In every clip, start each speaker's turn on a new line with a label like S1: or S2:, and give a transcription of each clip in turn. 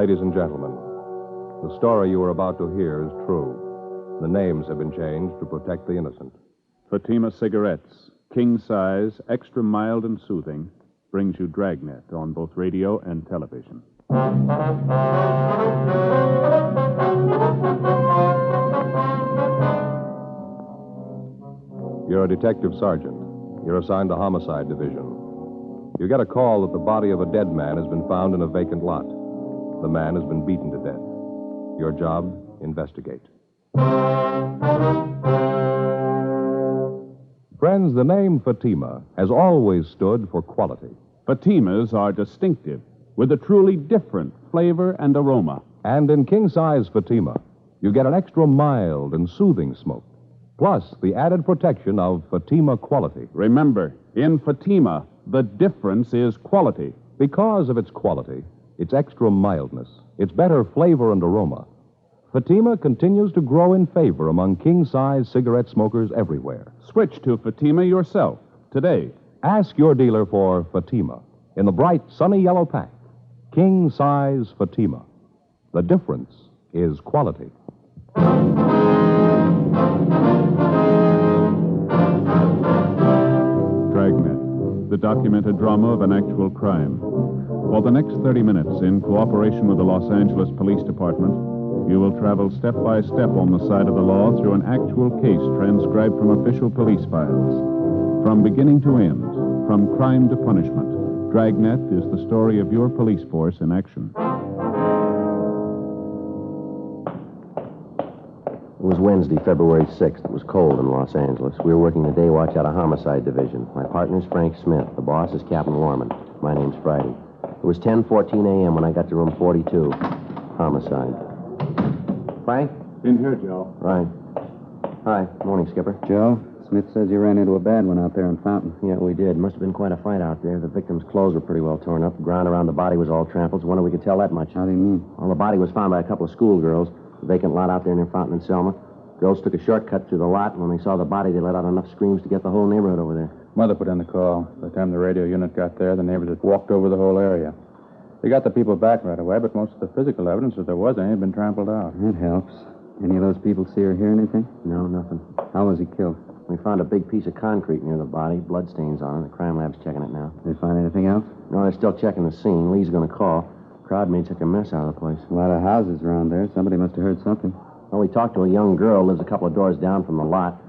S1: Ladies and gentlemen, the story you are about to hear is true. The names have been changed to protect the innocent.
S2: Fatima Cigarettes, king size, extra mild and soothing, brings you Dragnet on both radio and television.
S1: You're a detective sergeant. You're assigned to Homicide Division. You get a call that the body of a dead man has been found in a vacant lot. The man has been beaten to death. Your job, investigate. Friends, the name Fatima has always stood for quality.
S2: Fatimas are distinctive, with a truly different flavor and aroma.
S1: And in king-size Fatima, you get an extra mild and soothing smoke, plus the added protection of Fatima quality.
S2: Remember, in Fatima, the difference is quality.
S1: Because of its quality, its extra mildness, its better flavor and aroma, Fatima continues to grow in favor among king-size cigarette smokers everywhere.
S2: Switch to Fatima yourself today.
S1: Ask your dealer for Fatima in the bright, sunny yellow pack. King-size Fatima. The difference is quality.
S2: Dragnet, the documented drama of an actual crime. For the next 30 minutes, in cooperation with the Los Angeles Police Department, you will travel step by step on the side of the law through an actual case transcribed from official police files. From beginning to end, from crime to punishment, Dragnet is the story of your police force in action.
S3: It was Wednesday, February 6th. It was cold in Los Angeles. We were working the day watch out of Homicide Division. My partner's Frank Smith. The boss is Captain Warman. My name's Friday. It was 10:14 a.m. when I got to room 42. Homicide. Frank?
S4: In here, Joe.
S3: Right. Hi. Morning, Skipper.
S4: Joe, Smith says you ran into a bad one out there in Fountain.
S3: Yeah, we did. Must have been quite a fight out there. The victim's clothes were pretty well torn up. The ground around the body was all trampled. Wonder we could tell that much.
S4: How do you mean?
S3: Well, the body was found by a couple of schoolgirls. The vacant lot out there near Fountain and Selma. Girls took a shortcut through the lot, and when they saw the body, they let out enough screams to get the whole neighborhood over there.
S4: Mother put in the call. By the time the radio unit got there, the neighbors had walked over the whole area. They got the people back right away, but most of the physical evidence, if there was any, had been trampled out. That helps. Any of those people see or hear anything?
S3: No, nothing.
S4: How was he killed?
S3: We found a big piece of concrete near the body, bloodstains on it. The crime lab's checking it now.
S4: Did they find anything else?
S3: No, they're still checking the scene. Lee's going to call. Crowd made such a mess out of the place.
S4: A lot of houses around there. Somebody must have heard something.
S3: Well, we talked to a young girl, lives a couple of doors down from the lot.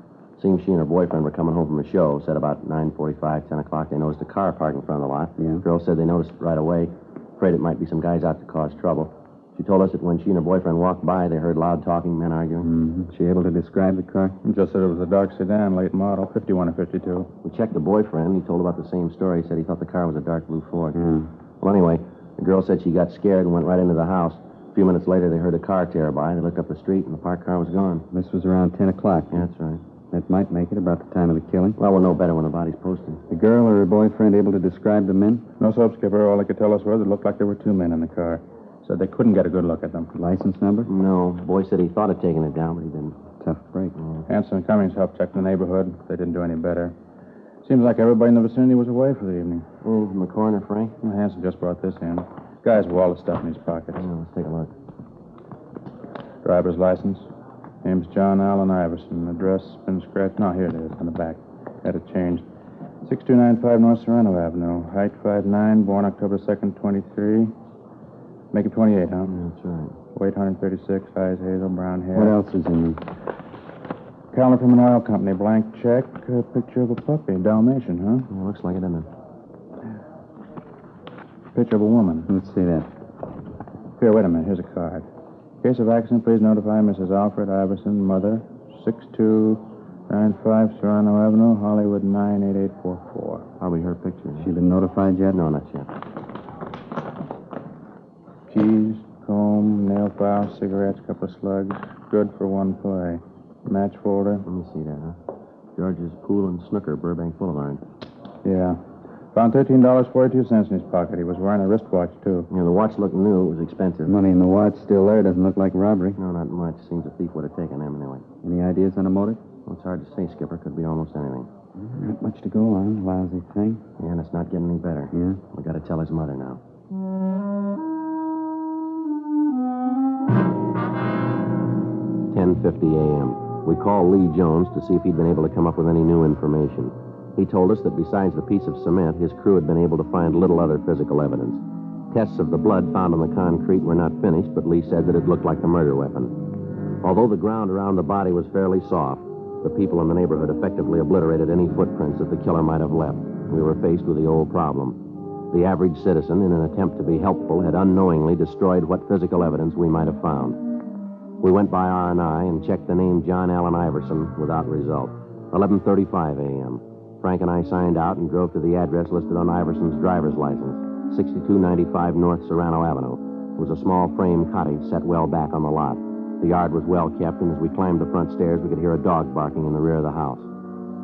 S3: Seems she and her boyfriend were coming home from the show. Said about 9:45, 10 o'clock, they noticed a car parked in front of the lot.
S4: Yeah.
S3: The girl said they noticed it right away. Afraid it might be some guys out to cause trouble. She told us that when she and her boyfriend walked by, they heard loud talking, men arguing.
S4: Mm-hmm. She able to describe the car? Just said it was a dark sedan, late model, 51 or 52.
S3: We checked the boyfriend. He told about the same story. He said he thought the car was a dark blue Ford.
S4: Mm.
S3: Well, anyway, the girl said she got scared and went right into the house. A few minutes later, they heard a car tear by. They looked up the street, and the parked car was gone.
S4: This was around 10 o'clock.
S3: Yeah, that's right.
S4: That might make it about the time of the killing.
S3: Well, we'll know better when the body's posted.
S4: The girl or her boyfriend able to describe the men? No soap, Skipper. All they could tell us was it looked like there were two men in the car. Said they couldn't get a good look at them. License number?
S3: No. The boy said he thought of taking it down, but he didn't.
S4: Tough break.
S5: Hanson and Cummings helped check the neighborhood. They didn't do any better. Seems like everybody in the vicinity was away for the evening.
S3: Anything from the coroner, Frank?
S5: Well, Hanson just brought this in. Guy's with all the stuff in his pockets.
S3: Yeah, let's take a look.
S5: Driver's license. Name's John Allen Iverson. Address been scratched. No, here it is on the back. Had it changed. 6295 North Serrano Avenue. Height 5'9", born October 2nd, 23. Make it 28, huh?
S3: That's right.
S5: Weight 136, eyes hazel, brown hair.
S4: What else is in there?
S5: Calendar from an oil company. Blank check. Picture of a puppy. Dalmatian, huh?
S3: Yeah, looks like it, doesn't it?
S5: Picture of a woman.
S4: Let's see that.
S5: Here, wait a minute. Here's a card. Case of accident, please notify Mrs. Alfred Iverson, mother, 6295 Serrano Avenue, Hollywood 98844.
S3: Probably her picture.
S4: She been notified yet?
S3: No, not yet.
S5: Keys, comb, nail file, cigarettes, couple of slugs. Good for one play. Match folder.
S3: Let me see that, huh? George's Pool and Snooker, Burbank Boulevard.
S5: Yeah. Found $13.42 in his pocket. He was wearing a wristwatch, too.
S3: Yeah, the watch looked new. It was expensive.
S4: Money in the watch still there. Doesn't look like robbery.
S3: No, not much. Seems a thief would have taken them anyway.
S4: Any ideas on a motive?
S3: Well, it's hard to say, Skipper. Could be almost anything.
S4: Not much to go on. Lousy thing.
S3: Yeah, and it's not getting any better.
S4: Yeah?
S3: We got to tell his mother now. 10:50 a.m. We called Lee Jones to see if he'd been able to come up with any new information. He told us that besides the piece of cement, his crew had been able to find little other physical evidence. Tests of the blood found on the concrete were not finished, but Lee said that it looked like the murder weapon. Although the ground around the body was fairly soft, the people in the neighborhood effectively obliterated any footprints that the killer might have left. We were faced with the old problem. The average citizen, in an attempt to be helpful, had unknowingly destroyed what physical evidence we might have found. We went by R&I and checked the name John Allen Iverson without result. 11:35 a.m. Frank and I signed out and drove to the address listed on Iverson's driver's license, 6295 North Serrano Avenue. It was a small frame cottage set well back on the lot. The yard was well kept, and as we climbed the front stairs, we could hear a dog barking in the rear of the house.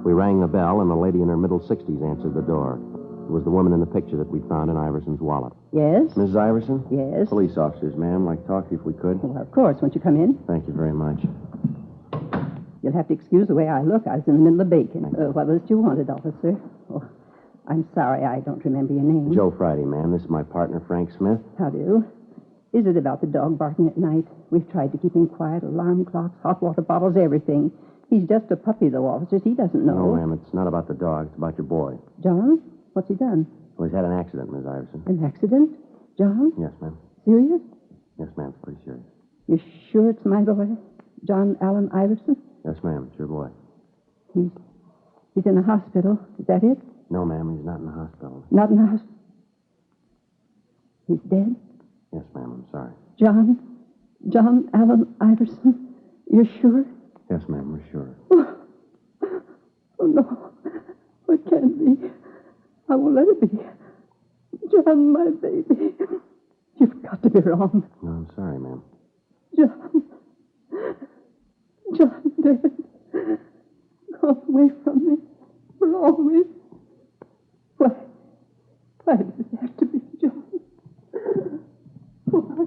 S3: We rang the bell, and a lady in her middle 60s answered the door. It was the woman in the picture that we'd found in Iverson's wallet.
S6: Yes?
S3: Mrs. Iverson?
S6: Yes?
S3: Police officers, ma'am. Like to talk to you if we could.
S6: Well, of course. Won't you come in?
S3: Thank you very much.
S6: You'll have to excuse the way I look. I was in the middle of baking. What was it you wanted, officer? Oh, I'm sorry. I don't remember your name.
S3: Joe Friday, ma'am. This is my partner, Frank Smith.
S6: How do? Is it about the dog barking at night? We've tried to keep him quiet. Alarm clocks, hot water bottles, everything. He's just a puppy, though, officers. He doesn't know.
S3: No, ma'am. It's not about the dog. It's about your boy.
S6: John? What's he done?
S3: Well, he's had an accident, Miss Iverson.
S6: An accident? John?
S3: Yes, ma'am.
S6: Serious?
S3: Yes, ma'am. It's pretty serious.
S6: You sure it's my boy? John Allen Iverson?
S3: Yes, ma'am. It's your boy.
S6: He's in the hospital. Is that it?
S3: No, ma'am. He's not in the hospital.
S6: Not in the hospital? He's dead?
S3: Yes, ma'am. I'm sorry.
S6: John Allen Iverson? You're sure?
S3: Yes, ma'am. We're sure.
S6: Oh, no. It can't be. I won't let it be. John, my baby. You've got to be wrong.
S3: No, I'm sorry, ma'am.
S6: John dead. Gone away from me. For always. Why does it have to be John? Why?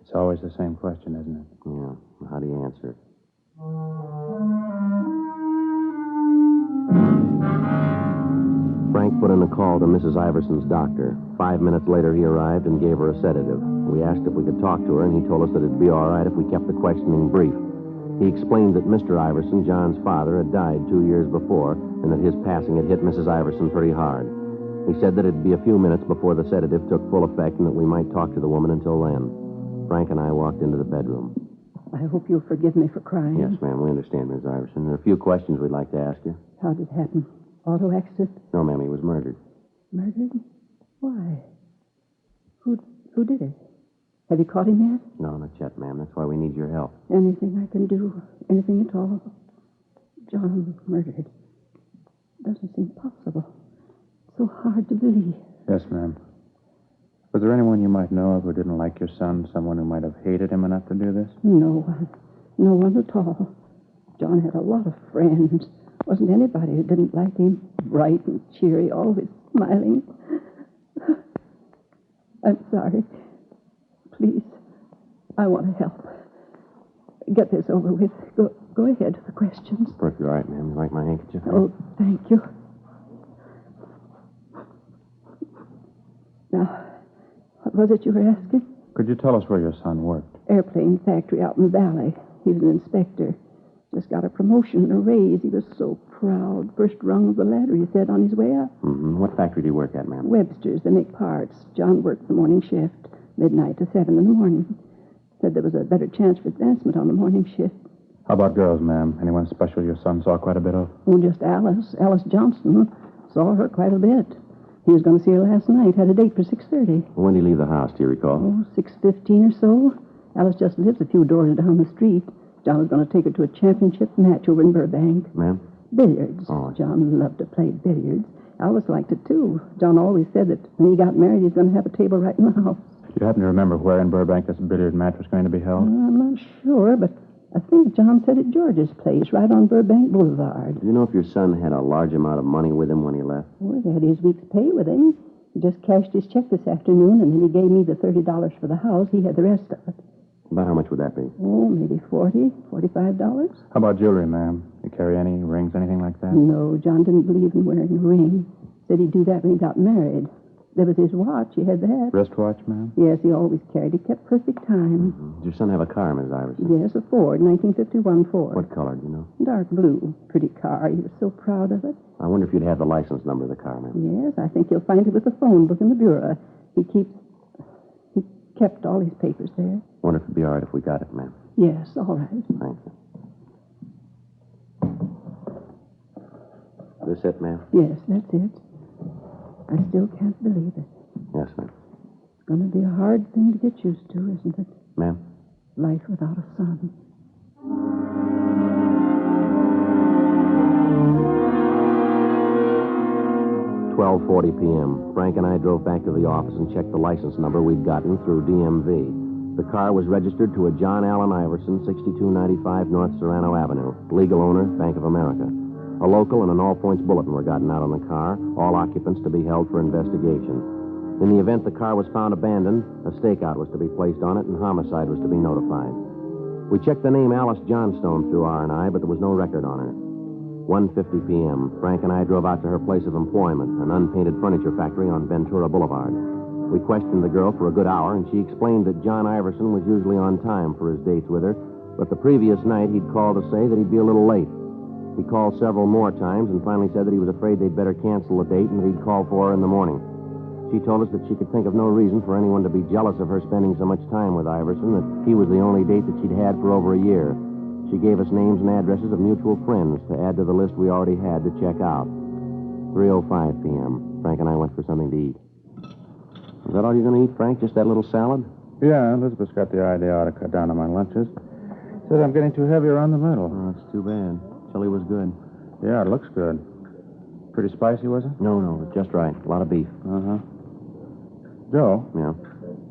S5: It's always the same question, isn't it?
S3: Yeah. How do you answer it? Frank put in a call to Mrs. Iverson's doctor. 5 minutes later, he arrived and gave her a sedative. We asked if we could talk to her, and he told us that it'd be all right if we kept the questioning brief. He explained that Mr. Iverson, John's father, had died 2 years before, and that his passing had hit Mrs. Iverson pretty hard. He said that it'd be a few minutes before the sedative took full effect and that we might talk to the woman until then. Frank and I walked into the bedroom.
S6: I hope you'll forgive me for crying.
S3: Yes, ma'am, we understand, Miss Iverson. There are a few questions we'd like to ask you.
S6: How did it happen? Auto accident?
S3: No, ma'am, he was murdered.
S6: Murdered? Why? Who did it? Have you caught him yet?
S3: No, not yet, ma'am. That's why we need your help.
S6: Anything I can do? Anything at all? John murdered. Doesn't seem possible. So hard to believe.
S5: Yes, ma'am. Was there anyone you might know of who didn't like your son? Someone who might have hated him enough to do this?
S6: No one. No one at all. John had a lot of friends. Wasn't anybody who didn't like him. Bright and cheery, always smiling. I'm sorry. Please, I want to help. Get this over with. Go ahead with the questions.
S3: Perfectly all right, ma'am. You like my handkerchief?
S6: Oh, thank you. Now, what was it you were asking?
S5: Could you tell us where your son worked?
S6: Airplane factory out in the valley. He was an inspector. Just got a promotion and a raise. He was so proud. First rung of the ladder, he said, on his way up.
S3: Mm-hmm. What factory do you work at, ma'am?
S6: Webster's. They make parts. John worked the morning shift, midnight to 7 in the morning. Said there was a better chance for advancement on the morning shift.
S5: How about girls, ma'am? Anyone special your son saw quite a bit of?
S6: Oh, just Alice. Alice Johnson. Saw her quite a bit. He was going to see her last night. Had a date for 6:30.
S3: When did he leave the house, do you recall?
S6: Oh, 6:15 or so. Alice just lives a few doors down the street. John was going to take her to a championship match over in Burbank.
S3: Ma'am?
S6: Billiards.
S3: Oh.
S6: John loved to play billiards. Alice liked it, too. John always said that when he got married, he's going to have a table right in the house.
S5: Do you happen to remember where in Burbank this billiard match was going to be held?
S6: I'm not sure, but I think John said at George's place, right on Burbank Boulevard.
S3: Do you know if your son had a large amount of money with him when he left?
S6: Oh, he had his week's pay with him. He just cashed his check this afternoon, and then he gave me the $30 for the house. He had the rest of it.
S3: About how much would that be?
S6: Oh, maybe $40, $45.
S5: How about jewelry, ma'am? You carry any rings, anything like that?
S6: No, John didn't believe in wearing a ring. Said he'd do that when he got married. There was his watch. He had that.
S5: Wristwatch, ma'am?
S6: Yes, he always carried. He kept perfect time.
S3: Did your son have a car, Miss Iverson?
S6: Yes, a Ford, 1951 Ford.
S3: What color, do you know?
S6: Dark blue. Pretty car. He was so proud of it.
S3: I wonder if you'd have the license number of the car, ma'am.
S6: Yes, I think you'll find it with the phone book in the bureau. He kept all his papers there.
S3: Wonder if it'd be all right if we got it, ma'am.
S6: Yes, all right.
S3: Thank you. This it, ma'am?
S6: Yes, that's it. I still can't believe it.
S3: Yes, ma'am.
S6: It's going to be a hard thing to get used to, isn't it?
S3: Ma'am?
S6: Life without a son.
S3: 12:40 p.m. Frank and I drove back to the office and checked the license number we'd gotten through DMV. The car was registered to a John Allen Iverson, 6295 North Serrano Avenue. Legal owner, Bank of America. A local and an all-points bulletin were gotten out on the car, all occupants to be held for investigation. In the event the car was found abandoned, a stakeout was to be placed on it and homicide was to be notified. We checked the name Alice Johnstone through R&I, but there was no record on her. 1:50 p.m. Frank and I drove out to her place of employment, an unpainted furniture factory on Ventura Boulevard. We questioned the girl for a good hour, and she explained that John Iverson was usually on time for his dates with her, but the previous night he'd called to say that he'd be a little late. He called several more times and finally said that he was afraid they'd better cancel the date and that he'd call for her in the morning. She told us that she could think of no reason for anyone to be jealous of her spending so much time with Iverson, that he was the only date that she'd had for over a year. She gave us names and addresses of mutual friends to add to the list we already had to check out. 3:05 p.m. Frank and I went for something to eat. Is that all you're going to eat, Frank? Just that little salad?
S5: Yeah, Elizabeth's got the idea I ought to cut down on my lunches. Said I'm getting too heavy around the middle.
S3: Oh, that's too bad. Chili was good.
S5: Yeah, it looks good. Pretty spicy, was it?
S3: No, just right. A lot of beef.
S5: Uh-huh. Joe,
S3: Yeah.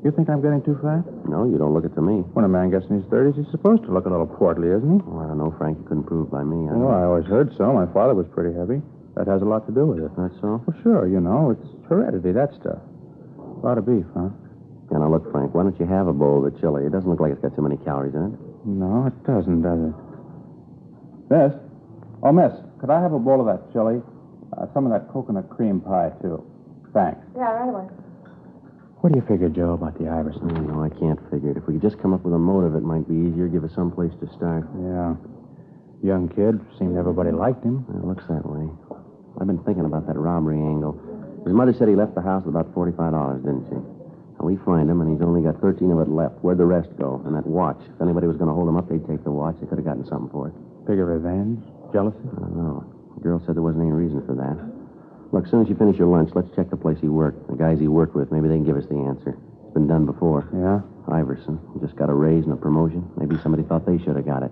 S5: you think I'm getting too fat?
S3: No, you don't look it to me.
S5: When a man gets in his 30s, he's supposed to look a little portly, isn't he?
S3: Oh, I don't know, Frank. You couldn't prove by me.
S5: Well, I always heard so. My father was pretty heavy. That has a lot to do with it.
S3: That's so?
S5: Well, sure, you know. It's heredity, that stuff. A lot of beef, huh?
S3: Yeah, now look, Frank, why don't you have a bowl of the chili? It doesn't look like it's got too many calories in it.
S5: No, it doesn't, does it? Miss? Oh, miss, could I have a bowl of that chili? Some of that coconut cream pie, too. Thanks.
S7: Yeah, right away.
S5: What do you figure, Joe, about the Iverson?
S3: No, I can't figure it. If we could just come up with a motive, it might be easier. Give us some place to start.
S5: Yeah. Young kid. Seemed everybody liked him.
S3: It looks that way. I've been thinking about that robbery angle. His mother said he left the house with about $45, didn't she? Now, we find him, and he's only got 13 of it left. Where'd the rest go? And that watch. If anybody was going to hold him up, they'd take the watch. They could have gotten something for it.
S5: Figure revenge? Jealousy?
S3: I don't know. The girl said there wasn't any reason for that. Look, as soon as you finish your lunch, let's check the place he worked. The guys he worked with, maybe they can give us the answer. It's been done before.
S5: Yeah?
S3: Iverson. He just got a raise and a promotion. Maybe somebody thought they should have got it.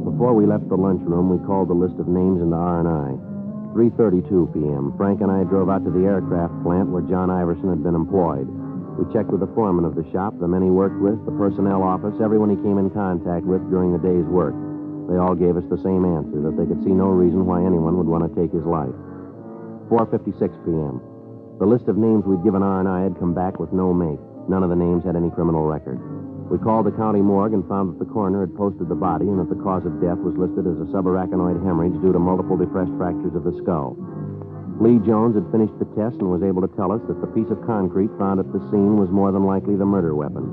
S3: Before we left the lunchroom, we called the list of names into R&I. 3:32 p.m. Frank and I drove out to the aircraft plant where John Iverson had been employed. We checked with the foreman of the shop, the men he worked with, the personnel office, everyone he came in contact with during the day's work. They all gave us the same answer, that they could see no reason why anyone would want to take his life. 4:56 p.m. The list of names we'd given R&I had come back with no make. None of the names had any criminal record. We called the county morgue and found that the coroner had posted the body and that the cause of death was listed as a subarachnoid hemorrhage due to multiple depressed fractures of the skull. Lee Jones had finished the test and was able to tell us that the piece of concrete found at the scene was more than likely the murder weapon.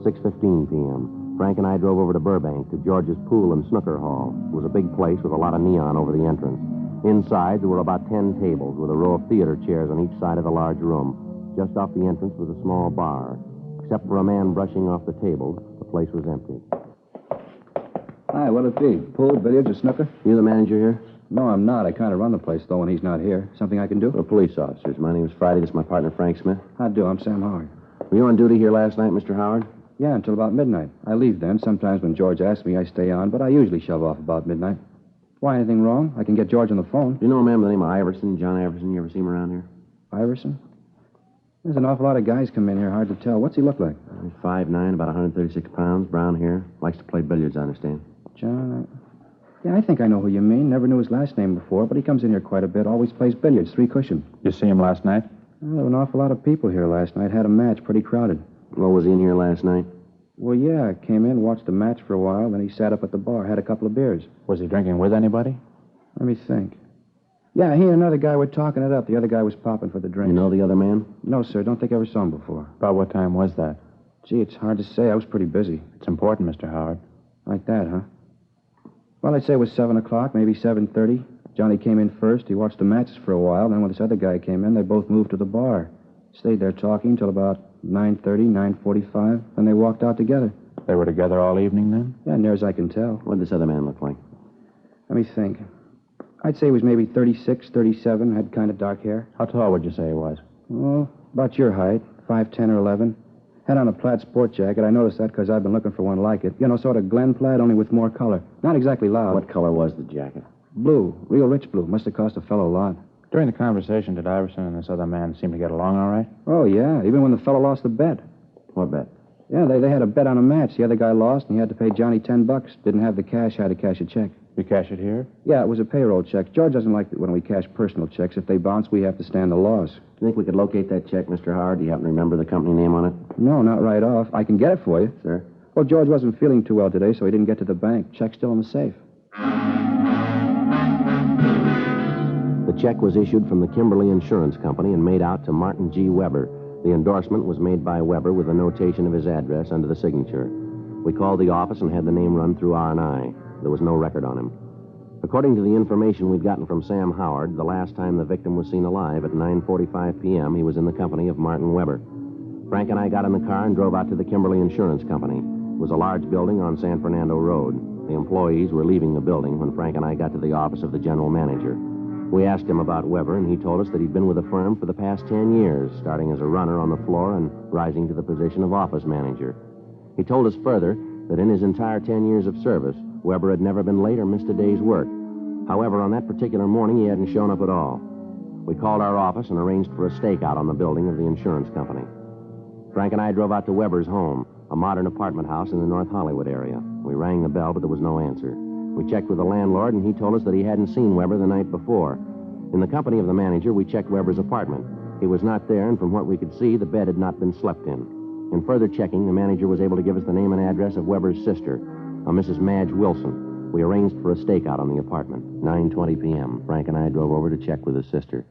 S3: 6:15 p.m. Frank and I drove over to Burbank to George's Pool and Snooker Hall. It was a big place with a lot of neon over the entrance. Inside, there were about 10 tables with a row of theater chairs on each side of the large room. Just off the entrance was a small bar. Except for a man brushing off the table, the place was empty.
S8: Hi, what'll it be? Pool, billiards, or snooker?
S3: You the manager here?
S8: No, I'm not. I kind of run the place, though, when he's not here. Something I can do?
S3: We're police officers. My name's Friday. This is my partner, Frank Smith.
S8: I do. I'm Sam Howard.
S3: Were you on duty here last night, Mr. Howard?
S8: Yeah, until about midnight. I leave then. Sometimes when George asks me, I stay on, but I usually shove off about midnight. Why, anything wrong? I can get George on the phone.
S3: Do you know a man by the name of Iverson, John Iverson? You ever see him around here?
S8: Iverson? There's an awful lot of guys come in here. Hard to tell. What's he look like?
S3: He's 5'9", about 136 pounds, brown hair. Likes to play billiards, I understand.
S8: John, Yeah, I think I know who you mean. Never knew his last name before, but he comes in here quite a bit. Always plays billiards, 3 cushion.
S5: You see him last night?
S8: Well, there were an awful lot of people here last night. Had a match, pretty crowded.
S3: Well, was he in here last night?
S8: Well, yeah, came in, watched the match for a while, then he sat up at the bar, had a couple of beers.
S5: Was he drinking with anybody?
S8: Let me think. Yeah, he and another guy were talking it up. The other guy was popping for the drink.
S3: You know the other man?
S8: No, sir. Don't think I ever saw him before.
S5: About what time was that?
S8: Gee, it's hard to say. I was pretty busy.
S5: It's important, Mr. Howard.
S8: Like that, huh? Well, I'd say it was 7 o'clock, maybe 7:30. Johnny came in first. He watched the matches for a while. Then when this other guy came in, they both moved to the bar. Stayed there talking till about 9:30, 9:45. Then they walked out together.
S5: They were together all evening then?
S8: Yeah, near as I can tell.
S3: What did this other man look like?
S8: Let me think. I'd say he was maybe 36, 37, had kind of dark hair.
S5: How tall would you say he was?
S8: Oh, about your height, 5'10" or 11. Had on a plaid sport jacket. I noticed that because I've been looking for one like it. You know, sort of Glen plaid, only with more color. Not exactly loud.
S3: What color was the jacket?
S8: Blue. Real rich blue. Must have cost a fellow a lot.
S5: During the conversation, did Iverson and this other man seem to get along all right?
S8: Oh, yeah. Even when the fellow lost the bet.
S3: What bet?
S8: Yeah, they had a bet on a match. The other guy lost, and he had to pay Johnny $10. Didn't have the cash, had to cash a check.
S5: You cash it here?
S8: Yeah, it was a payroll check. George doesn't like it when we cash personal checks. If they bounce, we have to stand the loss.
S3: You think we could locate that check, Mr. Howard? Do you happen to remember the company name on it?
S8: No, not right off. I can get it for you.
S3: Sir?
S8: Well, George wasn't feeling too well today, so he didn't get to the bank. Check's still in the safe.
S3: The check was issued from the Kimberly Insurance Company and made out to Martin G. Weber. The endorsement was made by Weber with a notation of his address under the signature. We called the office and had the name run through R&I. There was no record on him. According to the information we'd gotten from Sam Howard, the last time the victim was seen alive at 9:45 p.m., he was in the company of Martin Weber. Frank and I got in the car and drove out to the Kimberly Insurance Company. It was a large building on San Fernando Road. The employees were leaving the building when Frank and I got to the office of the general manager. We asked him about Weber, and he told us that he'd been with the firm for the past 10 years, starting as a runner on the floor and rising to the position of office manager. He told us further that in his entire 10 years of service, Weber had never been late or missed a day's work. However, on that particular morning, he hadn't shown up at all. We called our office and arranged for a stakeout on the building of the insurance company. Frank and I drove out to Weber's home, a modern apartment house in the North Hollywood area. We rang the bell, but there was no answer. We checked with the landlord, and he told us that he hadn't seen Weber the night before. In the company of the manager, we checked Weber's apartment. He was not there, and from what we could see, the bed had not been slept in. In further checking, the manager was able to give us the name and address of Weber's sister, a Mrs. Madge Wilson. We arranged for a stakeout on the apartment. 9:20 p.m. Frank and I drove over to check with his sister.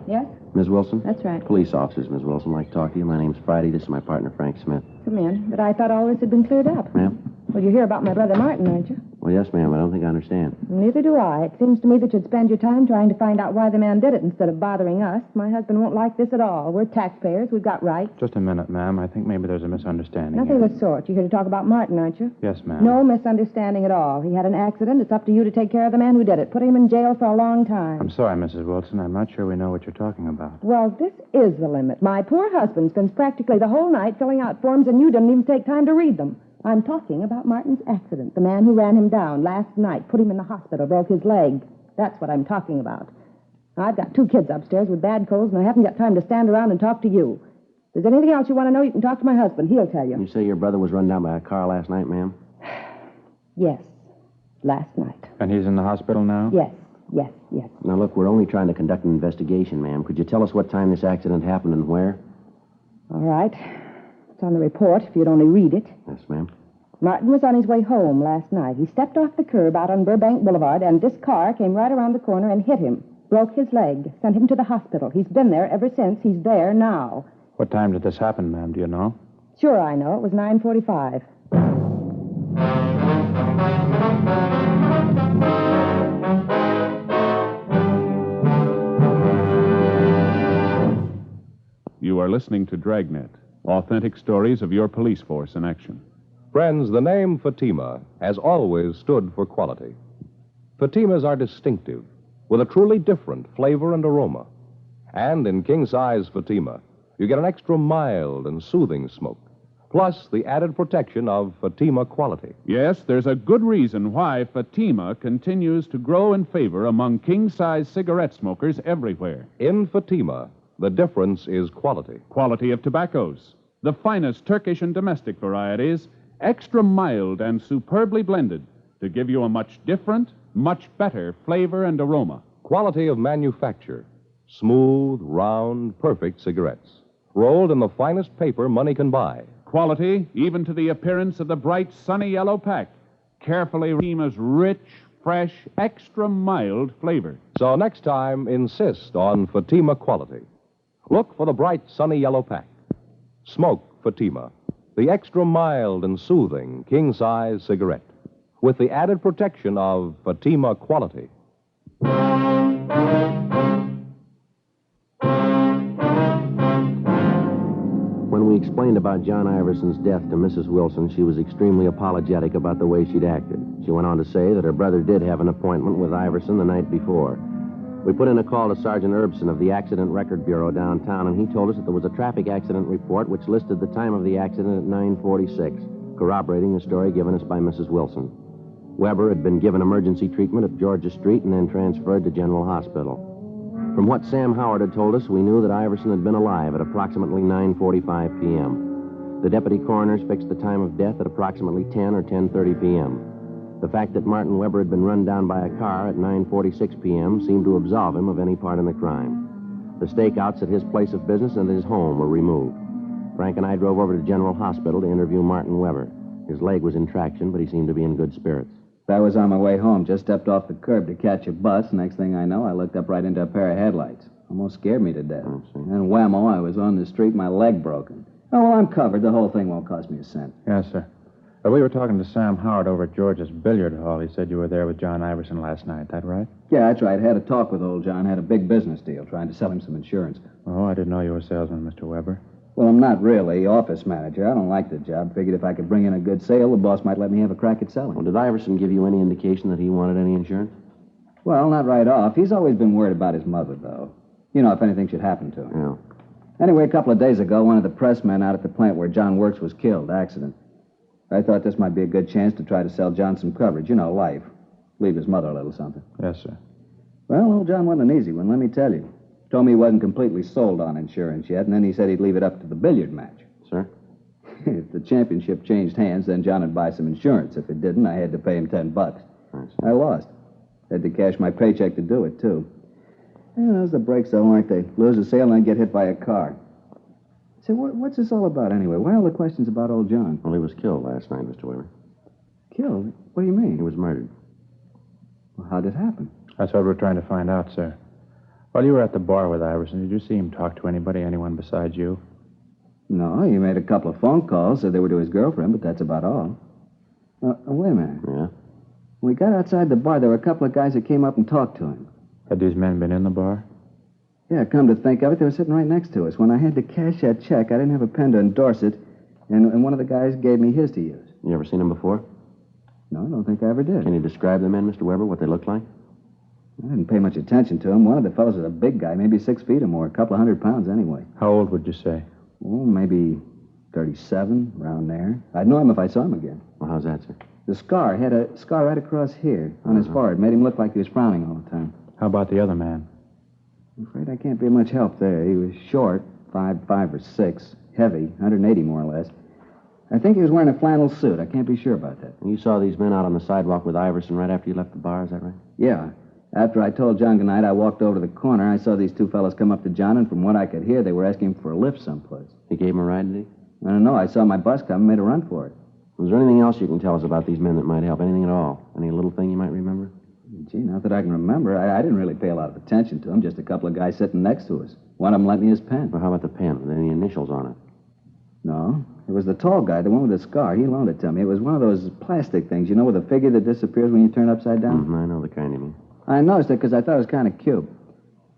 S7: Yes?
S3: Ms. Wilson?
S7: That's right.
S3: Police officers, Ms. Wilson. I'd like to talk to you. My name's Friday. This is my partner, Frank Smith.
S7: Come in. But I thought all this had been cleared up.
S3: Ma'am?
S7: Well, you hear about my brother Martin, aren't you?
S3: Well, yes, ma'am. I don't think I understand.
S7: Neither do I. It seems to me that you'd spend your time trying to find out why the man did it instead of bothering us. My husband won't like this at all. We're taxpayers. We've got rights.
S5: Just a minute, ma'am. I think maybe there's a misunderstanding.
S7: Nothing
S5: here.
S7: of the sort. You're here to talk about Martin, aren't you?
S5: Yes, ma'am.
S7: No misunderstanding at all. He had an accident. It's up to you to take care of the man who did it. Put him in jail for a long time.
S5: I'm sorry, Mrs. Wilson. I'm not sure we know what you're talking about.
S7: Well, this is the limit. My poor husband spends practically the whole night filling out forms, and you didn't even take time to read them. I'm talking about Martin's accident. The man who ran him down last night, put him in the hospital, broke his leg. That's what I'm talking about. I've got 2 kids upstairs with bad colds, and I haven't got time to stand around and talk to you. If there's anything else you want to know, you can talk to my husband. He'll tell you.
S3: You say your brother was run down by a car last night, ma'am?
S7: Yes, last night.
S5: And he's in the hospital now?
S7: Yes.
S3: Now, look, we're only trying to conduct an investigation, ma'am. Could you tell us what time this accident happened and where?
S7: All right. It's on the report, if you'd only read it.
S3: Yes, ma'am.
S7: Martin was on his way home last night. He stepped off the curb out on Burbank Boulevard, and this car came right around the corner and hit him. Broke his leg. Sent him to the hospital. He's been there ever since. He's there now.
S5: What time did this happen, ma'am? Do you know?
S7: Sure I know. It was 9:45.
S2: You are listening to Dragnet, authentic stories of your police force in action.
S1: Friends, the name Fatima has always stood for quality. Fatimas are distinctive, with a truly different flavor and aroma. And in king-size Fatima, you get an extra mild and soothing smoke, plus the added protection of Fatima quality.
S2: Yes, there's a good reason why Fatima continues to grow in favor among king-size cigarette smokers everywhere.
S1: In Fatima, the difference is quality.
S2: Quality of tobaccos, the finest Turkish and domestic varieties, extra mild and superbly blended to give you a much different, much better flavor and aroma.
S1: Quality of manufacture. Smooth, round, perfect cigarettes. Rolled in the finest paper money can buy.
S2: Quality, even to the appearance of the bright, sunny yellow pack. Carefully Fatima's rich, fresh, extra mild flavor.
S1: So next time, insist on Fatima quality. Look for the bright, sunny yellow pack. Smoke Fatima, the extra mild and soothing king-size cigarette, with the added protection of Fatima quality.
S3: When we explained about John Iverson's death to Mrs. Wilson, she was extremely apologetic about the way she'd acted. She went on to say that her brother did have an appointment with Iverson the night before. We put in a call to Sergeant Erbson of the Accident Record Bureau downtown, and he told us that there was a traffic accident report which listed the time of the accident at 9:46, corroborating the story given us by Mrs. Wilson. Weber had been given emergency treatment at Georgia Street and then transferred to General Hospital. From what Sam Howard had told us, we knew that Iverson had been alive at approximately 9:45 p.m. The deputy coroners fixed the time of death at approximately 10 or 10:30 p.m. The fact that Martin Weber had been run down by a car at 9:46 p.m. seemed to absolve him of any part in the crime. The stakeouts at his place of business and his home were removed. Frank and I drove over to General Hospital to interview Martin Weber. His leg was in traction, but he seemed to be in good spirits.
S4: I was on my way home, just stepped off the curb to catch a bus. Next thing I know, I looked up right into a pair of headlights. Almost scared me to death. And whammo, I was on the street, my leg broken. Oh, well, I'm covered. The whole thing won't cost me a cent.
S5: Yes, sir. We were talking to Sam Howard over at George's billiard hall. He said you were there with John Iverson last night. That right?
S4: Yeah, that's right. Had a talk with old John. Had a big business deal, trying to sell him some insurance.
S5: Oh, I didn't know you were a salesman, Mr. Weber.
S4: Well, I'm not really. Office manager. I don't like the job. Figured if I could bring in a good sale, the boss might let me have a crack at selling.
S3: Well, did Iverson give you any indication that he wanted any insurance?
S4: Well, not right off. He's always been worried about his mother, though. You know, if anything should happen to him.
S3: Yeah.
S4: Anyway, a couple of days ago, one of the pressmen out at the plant where John works was killed. Accident. I thought this might be a good chance to try to sell John some coverage. You know, life. Leave his mother a little something.
S5: Yes, sir.
S4: Well, old John wasn't an easy one, let me tell you. Told me he wasn't completely sold on insurance yet, and then he said he'd leave it up to the billiard match.
S3: Sir?
S4: If the championship changed hands, then John would buy some insurance. If it didn't, I had to pay him $10. I lost. Had to cash my paycheck to do it, too. Yeah, those are the breaks, though, aren't they? Lose a sale and then get hit by a car. Say, what's this all about, anyway? Why all the questions about old John?
S3: Well, he was killed last night, Mr. Weber.
S4: Killed? What do you mean?
S3: He was murdered.
S4: Well, how'd it happen?
S5: That's what we're trying to find out, sir. While you were at the bar with Iverson, did you see him talk to anybody, anyone besides you?
S4: No, he made a couple of phone calls, said they were to his girlfriend, but that's about all. Wait a minute.
S3: Yeah?
S4: When we got outside the bar, there were a couple of guys that came up and talked to him.
S5: Had these men been in the bar?
S4: Yeah, come to think of it, they were sitting right next to us. When I had to cash that check, I didn't have a pen to endorse it, and one of the guys gave me his to use.
S3: You ever seen him before?
S4: No, I don't think I ever did.
S3: Can you describe the men, Mr. Weber, what they looked like?
S4: I didn't pay much attention to him. One of the fellows was a big guy, maybe 6 feet or more, a couple of 100 pounds anyway.
S5: How old would you say?
S4: Oh, maybe 37, around there. I'd know him if I saw him again.
S3: Well, how's that, sir?
S4: The scar had a scar right across here on his forehead. Made him look like he was frowning all the time.
S5: How about the other man?
S4: I'm afraid I can't be of much help there. He was short, 5'5" or 6", heavy, 180 more or less. I think he was wearing a flannel suit. I can't be sure about that.
S3: And you saw these men out on the sidewalk with Iverson right after you left the bar, is that right?
S4: Yeah. After I told John goodnight, I walked over to the corner. I saw these two fellows come up to John, and from what I could hear, they were asking him for a lift someplace.
S3: He gave him a ride, did he?
S4: I don't know. I saw my bus come and made a run for it.
S3: Was there anything else you can tell us about these men that might help? Anything at all? Any little thing you might remember?
S4: Gee, not that I can remember. I didn't really pay a lot of attention to them. Just a couple of guys sitting next to us. One of them lent me his pen.
S3: Well, how about the pen? With any initials on it?
S4: No. It was the tall guy, the one with the scar. He loaned it to me. It was one of those plastic things, you know, with a figure that disappears when you turn upside down?
S3: I know the kind you mean.
S4: I noticed it because I thought it was kind of cute.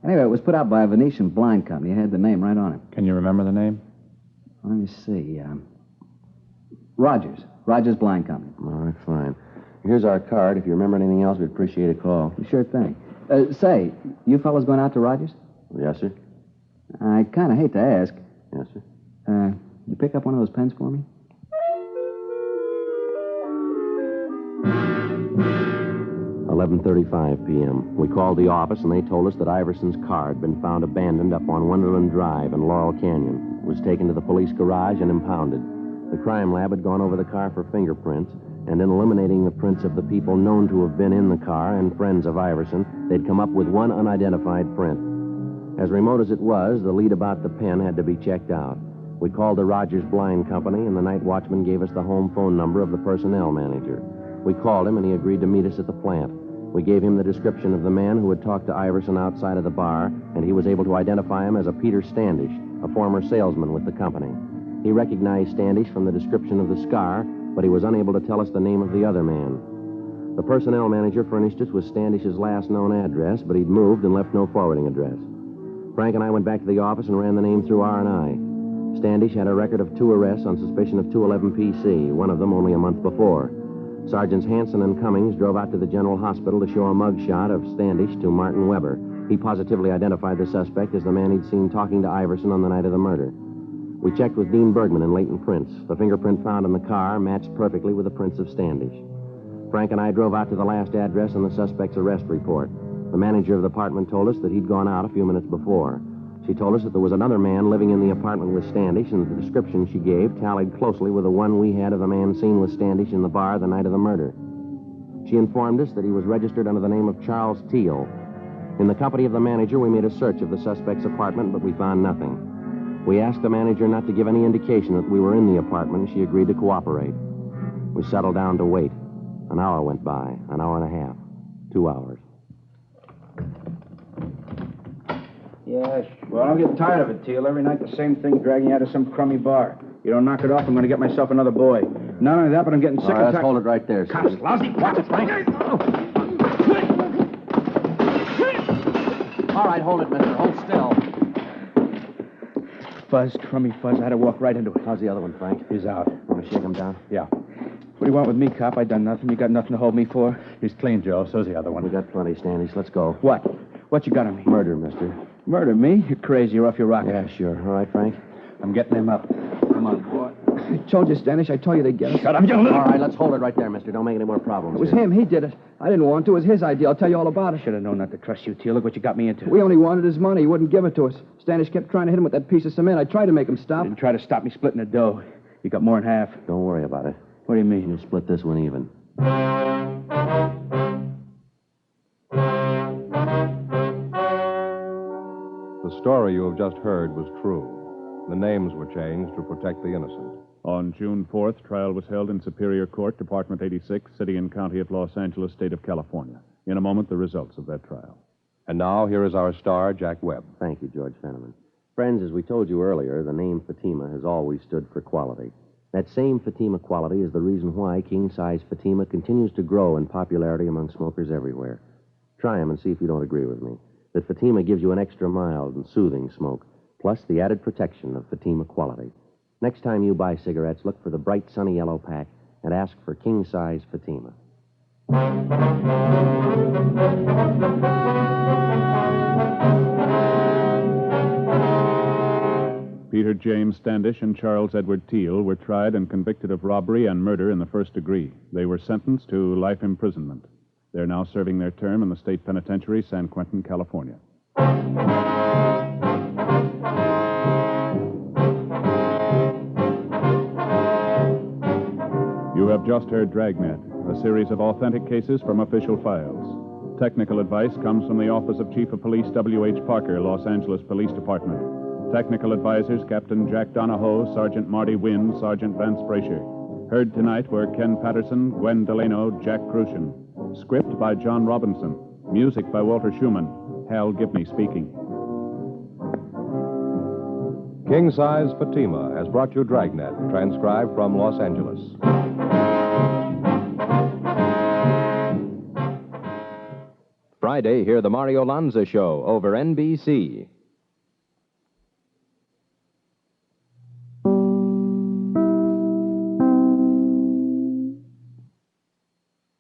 S4: Anyway, it was put out by a Venetian blind company. It had the name right on it.
S5: Can you remember the name?
S4: Let me see. Rogers. Rogers Blind Company.
S3: All right, fine. Here's our card. If you remember anything else, we'd appreciate a call.
S4: Sure thing. Say, you fellas going out to Rogers?
S3: Yes, sir?
S4: I kind of hate to ask.
S3: Yes, sir?
S4: You pick up one of those pens for me?
S3: 11:35 p.m. We called the office, and they told us that Iverson's car had been found abandoned up on Wonderland Drive in Laurel Canyon. It was taken to the police garage and impounded. The crime lab had gone over the car for fingerprints, and in eliminating the prints of the people known to have been in the car and friends of Iverson, they'd come up with one unidentified print. As remote as it was, the lead about the pen had to be checked out. We called the Rogers Blind Company, and the night watchman gave us the home phone number of the personnel manager. We called him, and he agreed to meet us at the plant. We gave him the description of the man who had talked to Iverson outside of the bar, and he was able to identify him as a Peter Standish, a former salesman with the company. He recognized Standish from the description of the scar, but he was unable to tell us the name of the other man. The personnel manager furnished us with Standish's last known address, but he'd moved and left no forwarding address. Frank and I went back to the office and ran the name through R&I. Standish had a record of 2 arrests on suspicion of 211 PC, one of them only a month before. Sergeants Hanson and Cummings drove out to the General Hospital to show a mug shot of Standish to Martin Weber. He positively identified the suspect as the man he'd seen talking to Iverson on the night of the murder. We checked with Dean Bergman and Leighton Prince. The fingerprint found in the car matched perfectly with the prints of Standish. Frank and I drove out to the last address in the suspect's arrest report. The manager of the apartment told us that he'd gone out a few minutes before. She told us that there was another man living in the apartment with Standish, and the description she gave tallied closely with the one we had of the man seen with Standish in the bar the night of the murder. She informed us that he was registered under the name of Charles Teal. In the company of the manager, we made a search of the suspect's apartment, but we found nothing. We asked the manager not to give any indication that we were in the apartment, and she agreed to cooperate. We settled down to wait. An hour went by, an hour and a half, 2 hours.
S8: Yes. Well, I'm getting tired of it, Teal. Every night the same thing, dragging you out of some crummy bar. You don't knock it off, I'm going to get myself another boy. Not only that, but I'm getting sick of...
S3: Let's hold it right there,
S8: Cops,
S3: Steve.
S8: lousy. Watch it, Frank.
S3: All right, hold it, mister. Hold still.
S8: Fuzz, crummy fuzz. I had to walk right into it.
S3: How's the other one, Frank?
S8: He's out.
S3: Want to shake him down?
S8: Yeah. What do you want with me, cop? I done nothing. You got nothing to hold me for?
S5: He's clean, Joe. So's the other one.
S3: We got plenty, Standish. Let's go.
S8: What? What you got on me?
S3: Murder, mister.
S8: Murder me? You're crazy. You're off your rocker.
S3: Yeah, sure. All right, Frank?
S5: I'm getting him up. Come on, boy.
S8: I told you, Standish. I told you they'd get us.
S5: Shut up, you little...
S3: All right, let's hold it right there, mister. Don't make any more problems.
S8: It was
S3: here.
S8: him. He did it. I didn't want to. It was his idea. I'll tell you all about it. Should have known not to trust you, Teal. Look what you got me into. We only wanted his money. He wouldn't give it to us. Standish kept trying to hit him with that piece of cement. I tried to make him stop. You didn't try to stop me splitting the dough. You got more than half.
S3: Don't worry about it.
S8: What do you mean?
S3: We'll split this one even.
S1: The story you have just heard was true. The names were changed to protect the innocent.
S2: On June 4th, trial was held in Superior Court, Department 86, City and County of Los Angeles, State of California. In a moment, the results of that trial.
S1: And now, here is our star, Jack Webb.
S3: Thank you, George Fenneman. Friends, as we told you earlier, the name Fatima has always stood for quality. That same Fatima quality is the reason why king-size Fatima continues to grow in popularity among smokers everywhere. Try them and see if you don't agree with me. That Fatima gives you an extra mild and soothing smoke, plus the added protection of Fatima quality. Next time you buy cigarettes, look for the bright sunny yellow pack and ask for king-size Fatima.
S2: Peter James Standish and Charles Edward Teal were tried and convicted of robbery and murder in the first degree. They were sentenced to life imprisonment. They're now serving their term in the state penitentiary, San Quentin, California. You have just heard Dragnet, a series of authentic cases from official files. Technical advice comes from the Office of Chief of Police W.H. Parker, Los Angeles Police Department. Technical advisors Captain Jack Donahoe, Sergeant Marty Wynn, Sergeant Vance Brasher. Heard tonight were Ken Patterson, Gwen Delano, Jack Crucian. Script by John Robinson. Music by Walter Schumann. Hal Gibney speaking.
S1: King Size Fatima has brought you Dragnet, transcribed from Los Angeles. Friday, hear the Mario Lanza Show over NBC.